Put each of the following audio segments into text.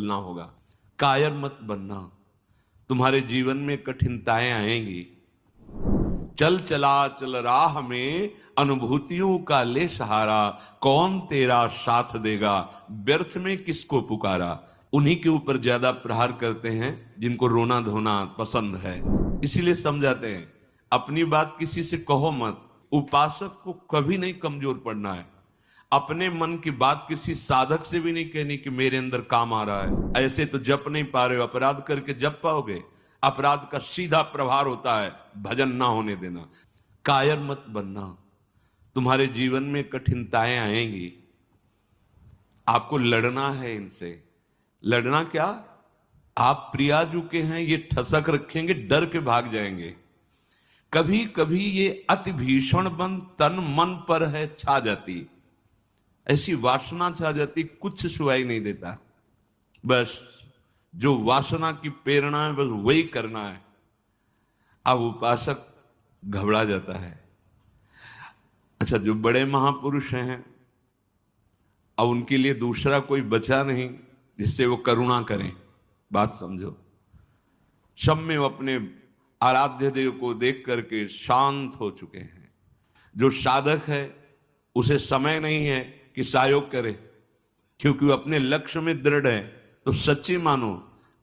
ना होगा। कायर मत बनना, तुम्हारे जीवन में कठिनताएं आएंगी। चल चला चल राह में अनुभूतियों का ले सहारा, कौन तेरा साथ देगा, व्यर्थ में किसको पुकारा। उन्हीं के ऊपर ज्यादा प्रहार करते हैं जिनको रोना धोना पसंद है, इसीलिए समझाते हैं अपनी बात किसी से कहो मत। उपासक को कभी नहीं कमजोर पड़ना है। अपने मन की बात किसी साधक से भी नहीं कहनी कि मेरे अंदर काम आ रहा है। ऐसे तो जप नहीं पा रहे हो, अपराध करके जप पाओगे? अपराध का सीधा प्रभार होता है भजन ना होने देना। कायर मत बनना, तुम्हारे जीवन में कठिनताएं आएंगी, आपको लड़ना है इनसे। लड़ना क्या, आप प्रियाजू के हैं, ये ठसक रखेंगे, डर के भाग जाएंगे। कभी कभी ये अति भीषण बन तन मन पर है छा जाती, ऐसी वासना छा जाती, कुछ सुनाई नहीं देता। बस जो वासना की प्रेरणा है बस वही करना है। अब उपासक घबरा जाता है। अच्छा, जो बड़े महापुरुष हैं, अब उनके लिए दूसरा कोई बचा नहीं जिससे वो करुणा करें। बात समझो, सब में वो अपने आराध्य देव को देख करके शांत हो चुके हैं। जो साधक है उसे समय नहीं है कि सहयोग करे, क्योंकि वो अपने लक्ष्य में दृढ़ है। तो सच्ची मानो,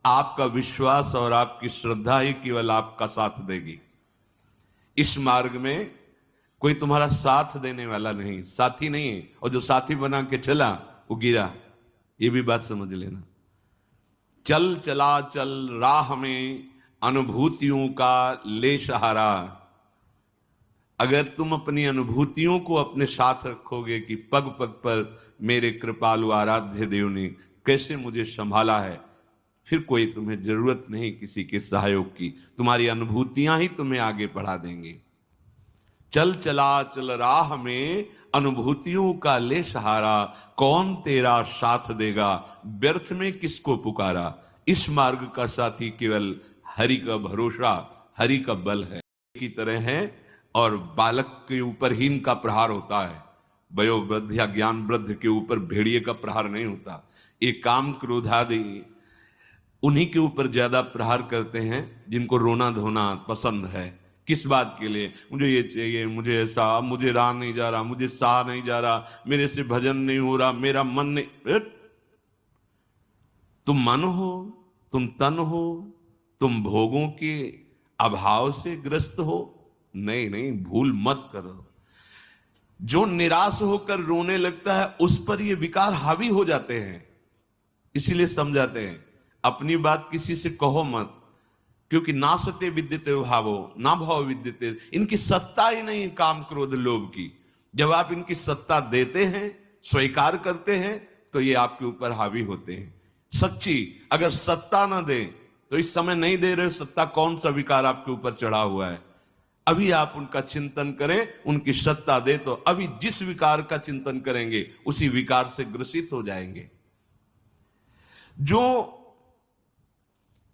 आपका विश्वास और आपकी श्रद्धा ही केवल आपका साथ देगी। इस मार्ग में कोई तुम्हारा साथ देने वाला नहीं, साथी नहीं है। और जो साथी बना के चला वो गिरा, ये भी बात समझ लेना। चल चला चल राह में अनुभूतियों का ले सहारा। अगर तुम अपनी अनुभूतियों को अपने साथ रखोगे कि पग पग पर मेरे कृपालु आराध्य देव ने कैसे मुझे संभाला है, फिर कोई तुम्हें जरूरत नहीं किसी के सहयोग की। तुम्हारी अनुभूतियां ही तुम्हें आगे बढ़ा देंगी। चल चला चल राह में अनुभूतियों का ले सहारा, कौन तेरा साथ देगा, व्यर्थ में किसको पुकारा। इस मार्ग का साथी केवल हरि का भरोसा, हरि का बल है की तरह है। और बालक के ऊपर ही इनका प्रहार होता है, वयोवृद्ध या ज्ञान वृद्ध के ऊपर भेड़िए का प्रहार नहीं होता। ये काम क्रोधादि उन्हीं के ऊपर ज्यादा प्रहार करते हैं जिनको रोना धोना पसंद है। किस बात के लिए, मुझे ये चाहिए, मुझे ऐसा, मुझे रहा नहीं जा रहा, मुझे सहा नहीं जा रहा, मेरे से भजन नहीं हो रहा, मेरा मन नहीं। तुम मन हो, तुम तन हो, तुम भोगों के अभाव से ग्रस्त हो? नहीं नहीं, भूल मत करो। जो निराश होकर रोने लगता है उस पर ये विकार हावी हो जाते हैं। इसीलिए समझाते हैं अपनी बात किसी से कहो मत, क्योंकि नासते विद्यते भावो ना भाव विद्यते। इनकी सत्ता ही नहीं काम क्रोध लोभ की। जब आप इनकी सत्ता देते हैं, स्वीकार करते हैं, तो ये आपके ऊपर हावी होते हैं। सच्ची अगर सत्ता ना दे तो इस समय नहीं दे रहे हो सत्ता, कौन सा विकार आपके ऊपर चढ़ा हुआ है। अभी आप उनका चिंतन करें, उनकी सत्ता दे तो अभी जिस विकार का चिंतन करेंगे उसी विकार से ग्रसित हो जाएंगे। जो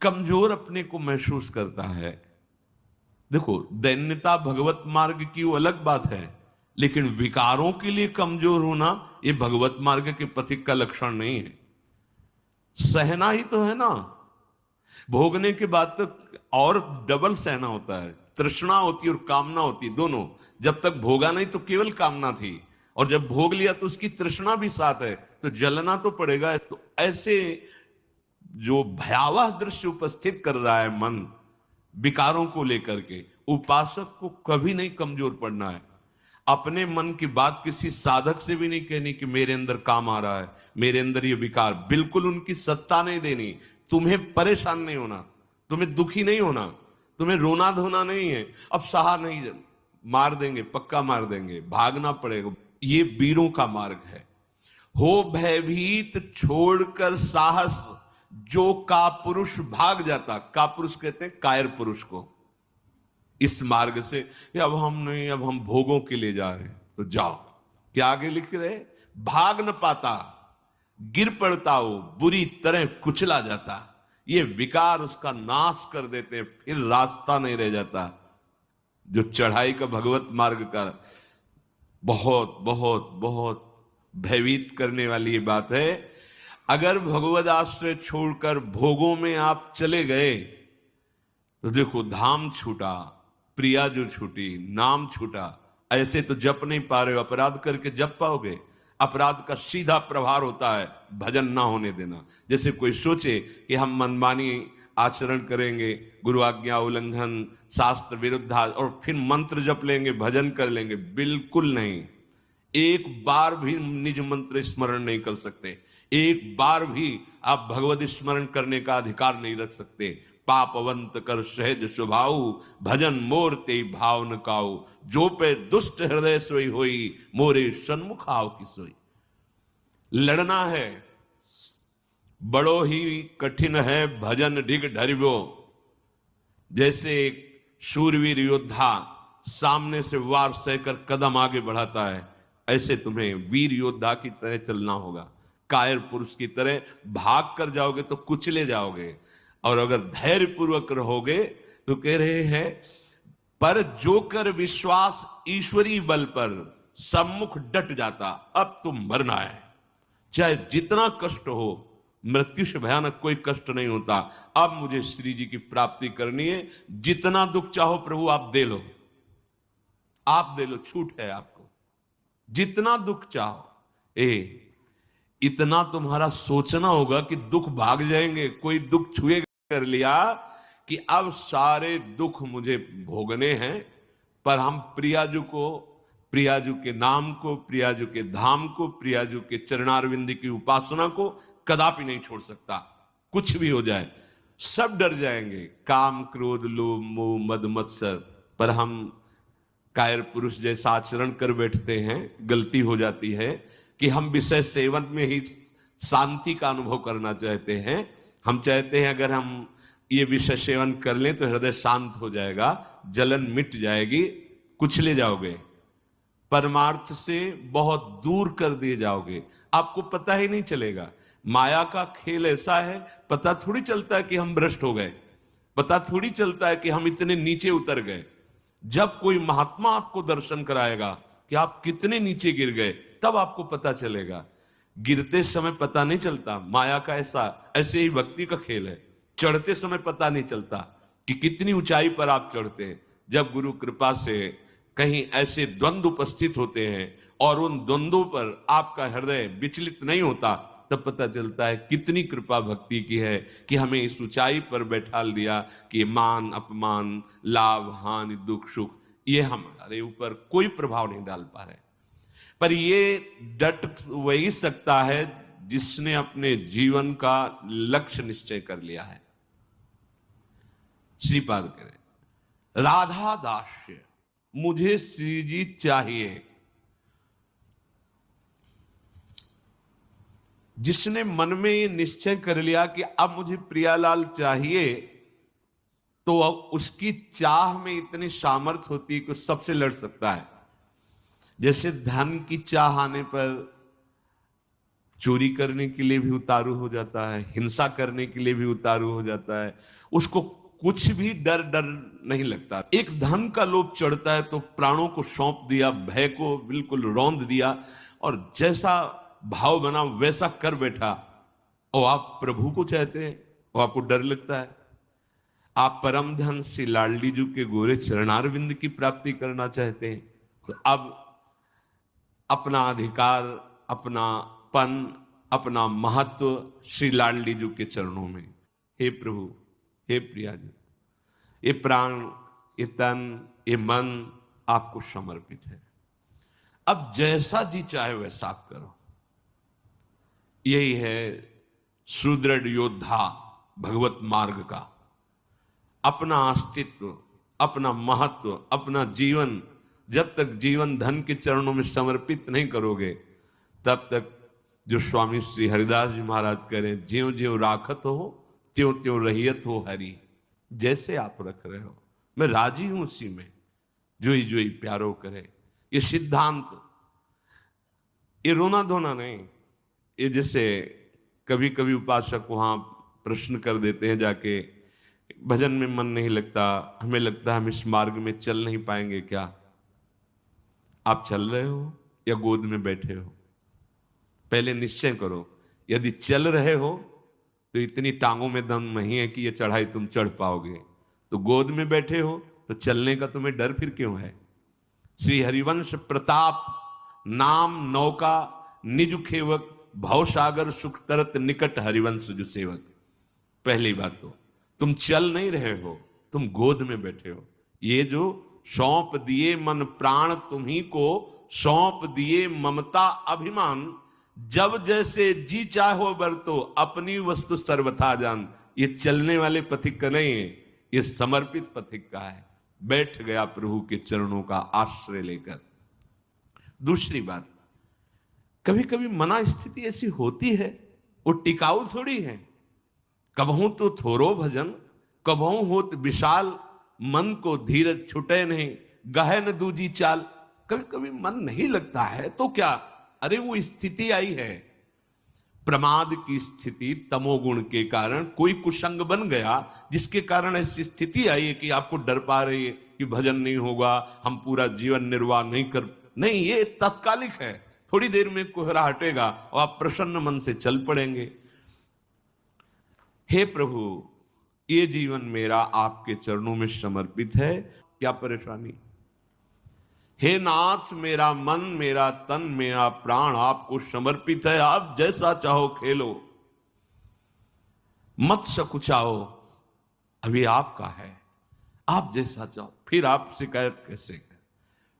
कमजोर अपने को महसूस करता है, देखो दैन्यता भगवत मार्ग की वो अलग बात है, लेकिन विकारों के लिए कमजोर होना ये भगवत मार्ग के पथिक का लक्षण नहीं है। सहना ही तो है ना, भोगने के बाद तो और डबल सहना होता है। तृष्णा होती और कामना होती, दोनों। जब तक भोगा नहीं तो केवल कामना थी, और जब भोग लिया तो उसकी तृष्णा भी साथ है, तो जलना तो पड़ेगा। तो ऐसे जो भयावह दृश्य उपस्थित कर रहा है मन विकारों को लेकर के, उपासक को कभी नहीं कमजोर पड़ना है। अपने मन की बात किसी साधक से भी नहीं कहनी कि मेरे अंदर काम आ रहा है, मेरे अंदर ये विकार। बिल्कुल उनकी सत्ता नहीं देनी। तुम्हें परेशान नहीं होना, तुम्हें दुखी नहीं होना, तुम्हें रोना धोना नहीं है। अब सहा नहीं, मार देंगे, पक्का मार देंगे, भागना पड़ेगा। ये वीरों का मार्ग है। हो भयभीत छोड़कर साहस, जो का पुरुष भाग जाता। का पुरुष कहते हैं कायर पुरुष को। इस मार्ग से अब हम नहीं, अब हम भोगों के लिए जा रहे हैं, तो जाओ। क्या आगे लिख रहे, भाग न पाता, गिर पड़ता हो, बुरी तरह कुचला जाता। ये विकार उसका नाश कर देते, फिर रास्ता नहीं रह जाता। जो चढ़ाई का भगवत मार्ग का बहुत बहुत बहुत भयभीत करने वाली ये बात है। अगर भगवद आश्रय छोड़कर भोगों में आप चले गए तो देखो धाम छूटा, प्रिया जो छूटी, नाम छूटा। ऐसे तो जप नहीं पा रहे हो, अपराध करके जप पाओगे? अपराध का सीधा प्रभाव होता है भजन ना होने देना। जैसे कोई सोचे कि हम मनमानी आचरण करेंगे, गुरु आज्ञा उल्लंघन, शास्त्र विरुद्ध, और फिर मंत्र जप लेंगे, भजन कर लेंगे, बिल्कुल नहीं। एक बार भी निज मंत्र स्मरण नहीं कर सकते, एक बार भी आप भगवत स्मरण करने का अधिकार नहीं रख सकते। पापवंत कर सहज स्वभाव, भजन मोर ते भाव न काऊ, जो पे दुष्ट हृदय सोई होई, मोरे सन्मुख आओ की सोई। लड़ना है, बड़ो ही कठिन है भजन डिग ढरिबो। जैसे एक शूरवीर योद्धा सामने से वार सहकर कदम आगे बढ़ाता है, ऐसे तुम्हें वीर योद्धा की तरह चलना होगा। कायर पुरुष की तरह भाग कर जाओगे तो कुचले जाओगे, और अगर धैर्य पूर्वक रहोगे तो कह रहे हैं पर जो कर विश्वास ईश्वरी बल पर, सम्मुख डट जाता। अब तुम मरना है, चाहे जितना कष्ट हो, मृत्यु से भयानक कोई कष्ट नहीं होता। अब मुझे श्री जी की प्राप्ति करनी है, जितना दुख चाहो प्रभु आप दे लो, आप दे लो, छूट है आपको, जितना दुख चाहो। इतना तुम्हारा सोचना होगा कि दुख भाग जाएंगे। कोई दुख छुएगा कर लिया कि अब सारे दुख मुझे भोगने हैं, पर हम प्रियाजू को, प्रियाजू के नाम को, प्रियाजू के धाम को, प्रियाजू के चरणारविंद की उपासना को कदापि नहीं छोड़ सकता। कुछ भी हो जाए सब डर जाएंगे, काम क्रोध लोभ मोह मद मत्सर। पर हम कायर पुरुष जैसा आचरण कर बैठते हैं, गलती हो जाती है कि हम विषय सेवन में ही शांति का अनुभव करना चाहते हैं। हम चाहते हैं अगर हम ये विषय सेवन कर लें तो हृदय शांत हो जाएगा, जलन मिट जाएगी, कुचले जाओगे, परमार्थ से बहुत दूर कर दिए जाओगे, आपको पता ही नहीं चलेगा। माया का खेल ऐसा है, पता थोड़ी चलता है कि हम भ्रष्ट हो गए, पता थोड़ी चलता है कि हम इतने नीचे उतर गए। जब कोई महात्मा आपको दर्शन कराएगा कि आप कितने नीचे गिर गए, तब आपको पता चलेगा। गिरते समय पता नहीं चलता। माया का ऐसे ही भक्ति का खेल है, चढ़ते समय पता नहीं चलता कि कितनी ऊंचाई पर आप चढ़ते हैं। जब गुरु कृपा से कहीं ऐसे द्वंद्व उपस्थित होते हैं और उन द्वंद्वों पर आपका हृदय विचलित नहीं होता, तब पता चलता है कितनी कृपा भक्ति की है कि हमें इस ऊंचाई पर बैठा दिया कि मान अपमान, लाभ हानि, दुख सुख, ये हमारे ऊपर कोई प्रभाव नहीं डाल पा रहे। पर ये डट वही सकता है जिसने अपने जीवन का लक्ष्य निश्चय कर लिया है। श्रीपाद करें राधा दास्य, मुझे श्री जी चाहिए। जिसने मन में ये निश्चय कर लिया कि अब मुझे प्रियालाल चाहिए, तो अब उसकी चाह में इतनी सामर्थ्य होती है कि सबसे लड़ सकता है। जैसे धन की चाह आने पर चोरी करने के लिए भी उतारू हो जाता है, हिंसा करने के लिए भी उतारू हो जाता है, उसको कुछ भी डर नहीं लगता। एक धन का लोभ चढ़ता है तो प्राणों को सौंप दिया, भय को बिल्कुल रौंद दिया, और जैसा भाव बना वैसा कर बैठा। और आप प्रभु को चाहते हैं और आपको डर लगता है। आप परम धन श्री लाडली जी के गोरे चरणारविंद की प्राप्ति करना चाहते हैं, तो अब अपना अधिकार, अपना पन, अपना महत्व श्री लाडली जी के चरणों में। हे प्रभु, हे प्रिया जी, ये प्राण, ये तन, ये मन आपको समर्पित है। अब जैसा जी चाहे वैसा आप करो। यही है सुदृढ़ योद्धा भगवत मार्ग का। अपना अस्तित्व, अपना महत्व, अपना जीवन जब तक जीवन धन के चरणों में समर्पित नहीं करोगे, तब तक जो स्वामी श्री हरिदास जी महाराज करें, ज्यों ज्यों राखत हो त्यों त्यों रहियत हो हरि। जैसे आप रख रहे हो मैं राजी हूं उसी में, जोई जोई प्यारो करे। ये सिद्धांत, ये रोना धोना नहीं। ये जैसे कभी कभी उपासक वहां प्रश्न कर देते हैं जाके, भजन में मन नहीं लगता, हमें लगता है हम इस मार्ग में चल नहीं पाएंगे क्या? आप चल रहे हो या गोद में बैठे हो? पहले निश्चय करो यदि चल रहे हो तो इतनी टांगों में दम नहीं है कि ये चढ़ाई तुम चढ़ पाओगे, तो गोद में बैठे हो तो चलने का तुम्हें डर फिर क्यों है। श्री हरिवंश प्रताप नाम नौका निज खेवक, भवसागर सुख तरत निकट हरिवंश जो सेवक। पहली बात तो तुम चल नहीं रहे हो, तुम गोद में बैठे हो। ये जो सौंप दिए मन प्राण तुम्ही को, सौंप दिए ममता अभिमान, जब जैसे जी चाहो बरतो अपनी वस्तु सर्वथा जान। ये चलने वाले पथिक का नहीं है, ये समर्पित पथिक का है। बैठ गया प्रभु के चरणों का आश्रय लेकर। दूसरी बात, कभी कभी मना स्थिति ऐसी होती है, वो टिकाऊ थोड़ी है। कबहू तो थोरो भजन, कबहू होत विशाल, मन को धीरज छुटे नहीं, गहन दूजी चाल। कभी कभी मन नहीं लगता है तो क्या, अरे वो स्थिति आई है, प्रमाद की स्थिति, तमोगुण के कारण कोई कुसंग बन गया, जिसके कारण ऐसी स्थिति आई है कि आपको डर पा रही है कि भजन नहीं होगा, हम पूरा जीवन निर्वाह नहीं कर। नहीं, ये तात्कालिक है, थोड़ी देर में कोहरा हटेगा और आप प्रसन्न मन से चल पड़ेंगे। हे प्रभु, ये जीवन मेरा आपके चरणों में समर्पित है, क्या परेशानी। हे नाथ, मेरा मन, मेरा तन, मेरा प्राण आपको समर्पित है, आप जैसा चाहो खेलो, मत सकुचाओ, अभी आपका है, आप जैसा चाहो। फिर आप शिकायत कैसे करें,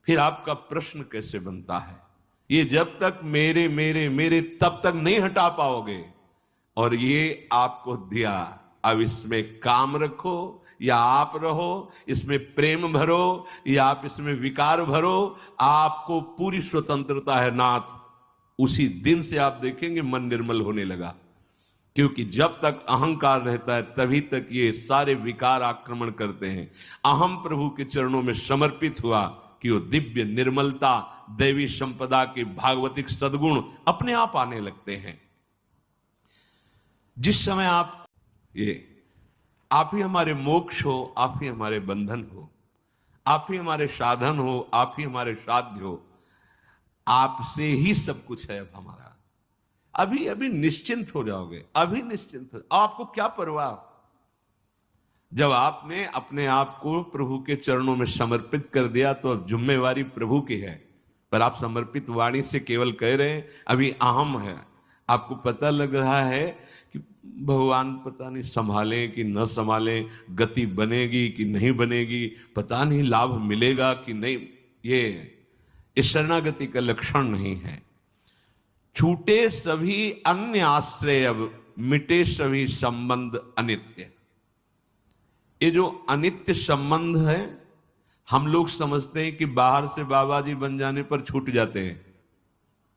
फिर आपका प्रश्न कैसे बनता है। ये जब तक मेरे मेरे मेरे तब तक नहीं हटा पाओगे। और ये आपको दिया, अब इसमें काम रखो या आप रहो, इसमें प्रेम भरो या आप इसमें विकार भरो, आपको पूरी स्वतंत्रता है नाथ। उसी दिन से आप देखेंगे मन निर्मल होने लगा, क्योंकि जब तक अहंकार रहता है तभी तक ये सारे विकार आक्रमण करते हैं। अहम प्रभु के चरणों में समर्पित हुआ कि वो दिव्य निर्मलता, दैवी संपदा के भागवतिक सद्गुण अपने आप आने लगते हैं। जिस समय आप ही हमारे मोक्ष हो, आप ही हमारे बंधन हो, आप ही हमारे साधन हो, आप ही हमारे साध्य हो, आपसे ही सब कुछ है। अब हमारा अभी अभी निश्चिंत हो जाओगे, अभी निश्चिंत हो। आपको क्या परवाह, जब आपने अपने आप को प्रभु के चरणों में समर्पित कर दिया तो अब जिम्मेवारी प्रभु की है। पर आप समर्पित वाणी से केवल कह रहे हैं, अभी अहम है। आपको पता लग रहा है कि भगवान पता नहीं संभालें कि न संभालें, गति बनेगी कि नहीं बनेगी, पता नहीं लाभ मिलेगा कि नहीं। ये शरणागति का लक्षण नहीं है। छूटे सभी अन्य आश्रय, अब मिटे सभी संबंध अनित्य। ये जो अनित्य संबंध है, हम लोग समझते हैं कि बाहर से बाबा जी बन जाने पर छूट जाते हैं।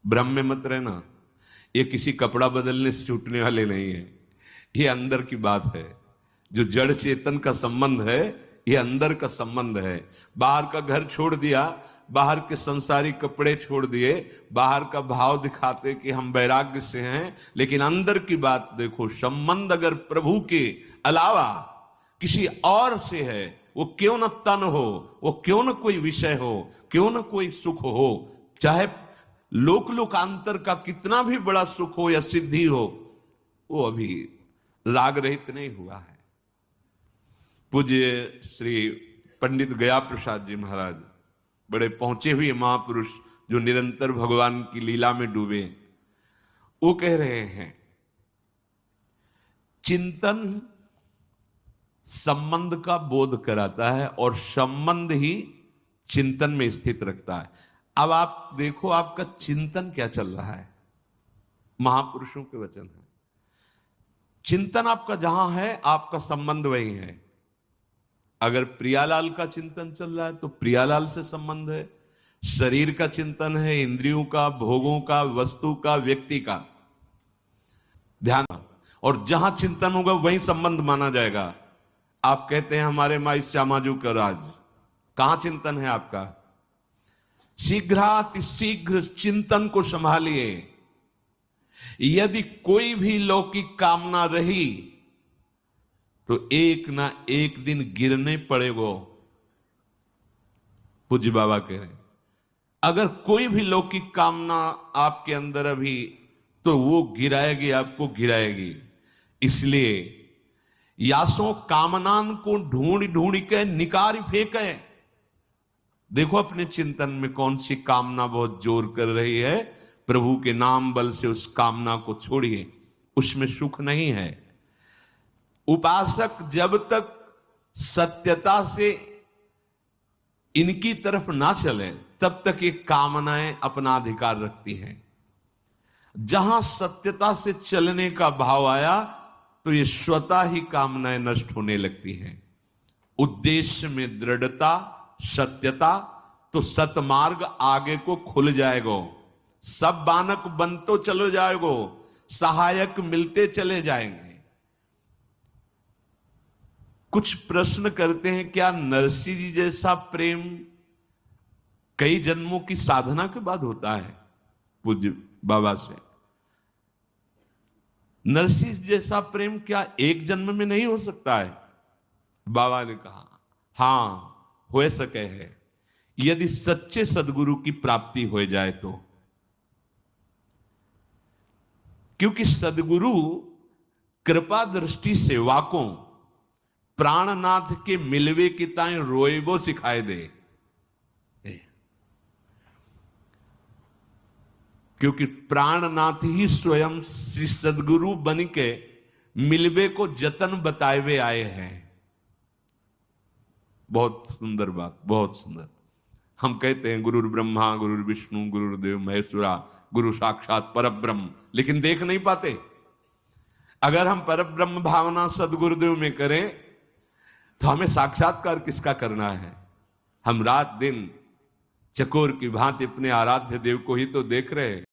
भ्रम में मत रहना, ये किसी कपड़ा बदलने से छूटने वाले नहीं है, ये अंदर की बात है। जो जड़ चेतन का संबंध है, ये अंदर का संबंध है। बाहर का घर छोड़ दिया, बाहर के संसारिक कपड़े छोड़ दिए, बाहर का भाव दिखाते कि हम वैराग्य से हैं, लेकिन अंदर की बात देखो। संबंध अगर प्रभु के अलावा किसी और से है, वो क्यों न तन हो, वो क्यों न कोई विषय हो, क्यों न कोई सुख हो, चाहे लोक लोकांतर का कितना भी बड़ा सुख हो या सिद्धि हो, वो अभी राग रहित नहीं हुआ है। पूज्य श्री पंडित गया प्रसाद जी महाराज, बड़े पहुंचे हुए महापुरुष जो निरंतर भगवान की लीला में डूबे, वो कह रहे हैं, चिंतन संबंध का बोध कराता है और संबंध ही चिंतन में स्थित रखता है। अब आप देखो आपका चिंतन क्या चल रहा है। महापुरुषों के वचन है, चिंतन आपका जहां है, आपका संबंध वही है। अगर प्रियालाल का चिंतन चल रहा है तो प्रियालाल से संबंध है। शरीर का चिंतन है, इंद्रियों का, भोगों का, वस्तु का, व्यक्ति का ध्यान, और जहां चिंतन होगा वही संबंध माना जाएगा। आप कहते हैं हमारे माई श्यामाजू का राज, कहां चिंतन है आपका? शीघ्र चिंतन को संभालिए। यदि कोई भी लौकिक कामना रही तो एक ना एक दिन गिरने पड़ेगो। पूज्य बाबा कह रहे हैं, अगर कोई भी लौकिक कामना आपके अंदर अभी तो वो गिराएगी, आपको गिराएगी। इसलिए यासों कामनान को ढूंढ ढूंढ के निकाल फेंके। देखो अपने चिंतन में कौन सी कामना बहुत जोर कर रही है, प्रभु के नाम बल से उस कामना को छोड़िए, उसमें सुख नहीं है। उपासक जब तक सत्यता से इनकी तरफ ना चले तब तक ये कामनाएं अपना अधिकार रखती हैं। जहां सत्यता से चलने का भाव आया तो ये स्वतः ही कामनाएं नष्ट होने लगती हैं। उद्देश्य में दृढ़ता, सत्यता, तो सतमार्ग आगे को खुल जाएगो। सब बानक बनतो चलो जाएगो, सहायक मिलते चले जाएंगे। कुछ प्रश्न करते हैं, क्या नरसिंह जी जैसा प्रेम कई जन्मों की साधना के बाद होता है? पूज्य बाबा से, नरसिंह जैसा प्रेम क्या एक जन्म में नहीं हो सकता है? बाबा ने कहा हां हो सके है, यदि सच्चे सदगुरु की प्राप्ति हो जाए तो। क्योंकि सदगुरु कृपा दृष्टि सेवाकों प्राणनाथ के मिलवे की ताई रोएबो सिखाए दे। क्योंकि प्राणनाथ ही स्वयं श्री सदगुरु बन के मिलवे को जतन बताए हुए आए हैं। बहुत सुंदर बात, बहुत सुंदर। हम कहते हैं गुरु ब्रह्मा गुरु विष्णु गुरुदेव महेश्वरा, गुरु साक्षात परब्रह्म, लेकिन देख नहीं पाते। अगर हम परब्रह्म भावना सदगुरुदेव में करें तो हमें साक्षात्कार किसका करना है? हम रात दिन चकोर की भांति अपने आराध्य देव को ही तो देख रहे हैं।